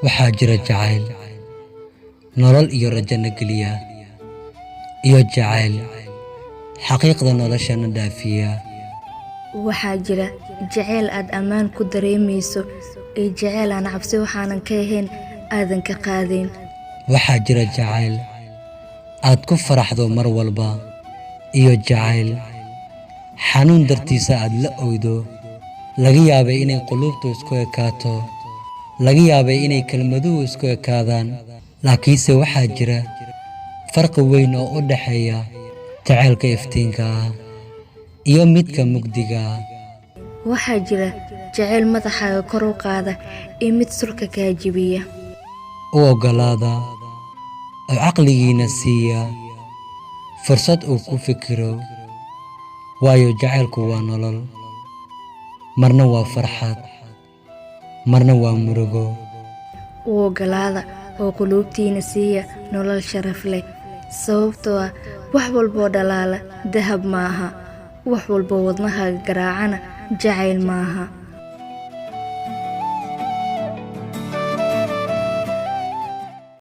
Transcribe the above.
waxaa jira jacayl nolol iyo rajana geliya iyo jacayl xaqiiqda noloshana dhaafiya waxaa jira jacayl aad ammaan ku dareemayso ee jacayl aan cabsi waxaanan ka ahayn aadan ka qaadin waxaa jira jacayl aad ku faraxdo mar walba iyo jacayl xanuun dartiisa aad la oydo laga yaabay inay qulubtu isku ekaato laga yaabay inay kelmaduhu isku ekaadaan laakiinse waxaa jira farqi weyn oo u dhaxeeya jacaylka iftiinka ah iyo midka mugdiga ah waxaa jira jacayl madaxaaga kor u qaada iyo mid sulka kaa jibiya u ogolaada oo caqligiina siiya fursad uu ku fikiro waayo jacaylku waa nolol marna waa farxad marna waa murugo u ogolaada oo qulubtiina siiya nolol sharaf leh sababtoo ah wax walboo dhalaala dahab maaha wax walboo wadnahaaga garaacana jacayl maaha